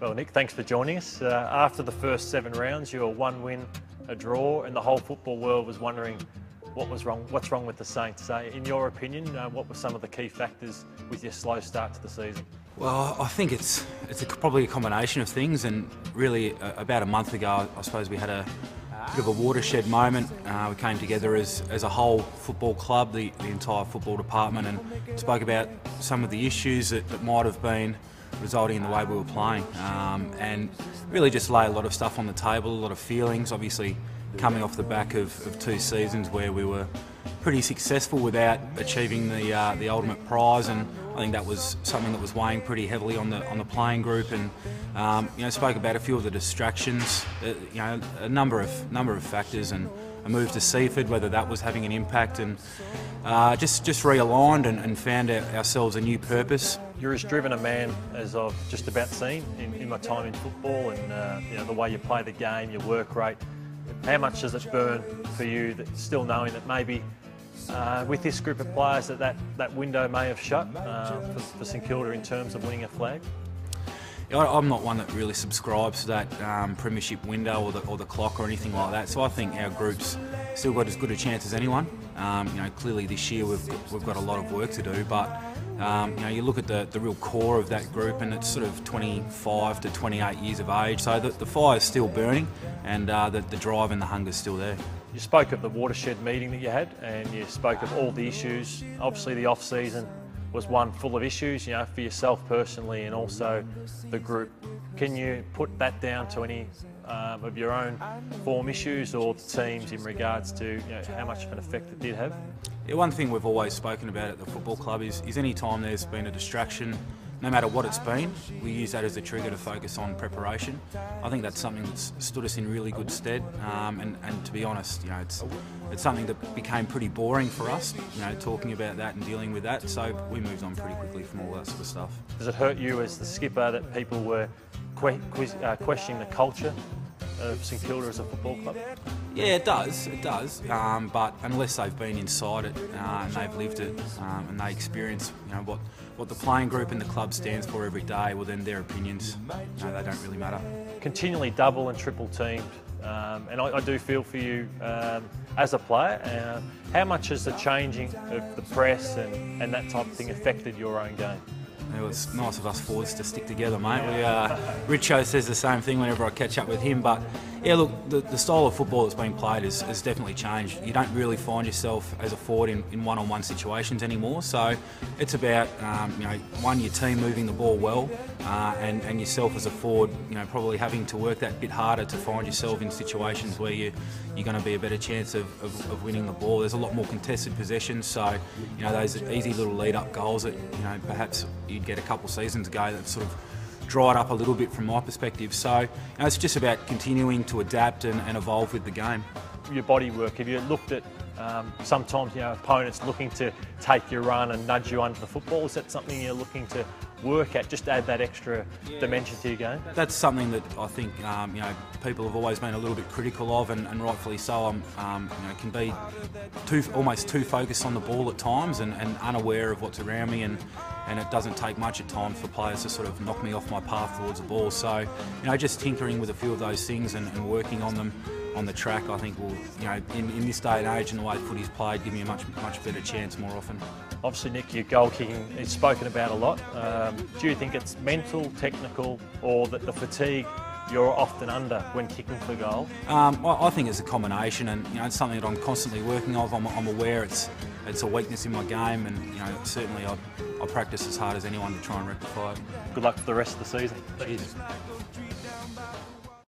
Well, Nick, thanks for joining us. After the first 7 rounds, you were 1 win, a draw, and the whole football world was wondering what's wrong with the Saints. In your opinion, what were some of the key factors with your slow start to the season? Well, I think it's probably a combination of things, and really about a month ago, I suppose we had a bit of a watershed moment. We came together as a whole football club, the entire football department, and spoke about some of the issues that might have been resulting in the way we were playing, and really just lay a lot of stuff on the table, a lot of feelings. Obviously, coming off the back of 2 seasons where we were pretty successful without achieving the ultimate prize, and I think that was something that was weighing pretty heavily on the playing group. And spoke about a few of the distractions, a number of factors, and a move to Seaford, whether that was having an impact, and just realigned and found ourselves a new purpose. You're as driven a man as I've just about seen in my time in football, and the way you play the game, your work rate. How much does it burn for you, that still knowing that maybe with this group of players that window may have shut for St Kilda in terms of winning a flag? I'm not one that really subscribes to that premiership window or the clock or anything like that. So I think our group's still got as good a chance as anyone. Clearly this year we've got a lot of work to do, but you look at the real core of that group, and it's sort of 25 to 28 years of age. So the fire's still burning, and the drive and the hunger's still there. You spoke of the watershed meeting that you had, and you spoke of all the issues. Obviously the off-season was one full of issues, for yourself personally and also the group. Can you put that down to any of your own form issues or the teams in regards to how much of an effect it did have? Yeah, one thing we've always spoken about at the football club is any time there's been a distraction, no matter what it's been, we use that as a trigger to focus on preparation. I think that's something that's stood us in really good stead, and to be honest, it's something that became pretty boring for us, talking about that and dealing with that, so we moved on pretty quickly from all that sort of stuff. Does it hurt you as the skipper that people were questioning the culture of St Kilda as a football club? Yeah, it does, but unless they've been inside it and they've lived it and they experience what the playing group and the club stands for every day, well then their opinions, they don't really matter. Continually double and triple teamed, and I do feel for you as a player. How much has the changing of the press and that type of thing affected your own game? It was nice of us forwards to stick together, mate. Richo says the same thing whenever I catch up with him, but yeah, look, the style of football that's been played has definitely changed. You don't really find yourself as a forward in one-on-one situations anymore, so it's about your team moving the ball well, and yourself as a forward, probably having to work that bit harder to find yourself in situations where you're going to be a better chance of winning the ball. There's a lot more contested possessions, so those easy little lead-up goals that perhaps you'd get a couple seasons ago that sort of dried up a little bit from my perspective. So it's just about continuing to adapt and evolve with the game. Your body work, have you looked at sometimes opponents looking to take your run and nudge you under the football? Is that something you're looking to work at, just to add that extra dimension to your game? That's something that I think people have always been a little bit critical of, and rightfully so. Can be almost too focused on the ball at times and unaware of what's around me, and it doesn't take much at times for players to sort of knock me off my path towards the ball. So just tinkering with a few of those things and working on them on the track, I think will, in this day and age and the way footy's played, give me a much better chance more often. Obviously, Nick, your goal kicking is spoken about a lot. Do you think it's mental, technical, or that the fatigue you're often under when kicking for goal? I think it's a combination, and it's something that I'm constantly working on. I'm aware it's a weakness in my game, and certainly I practice as hard as anyone to try and rectify it. Good luck for the rest of the season. Cheers.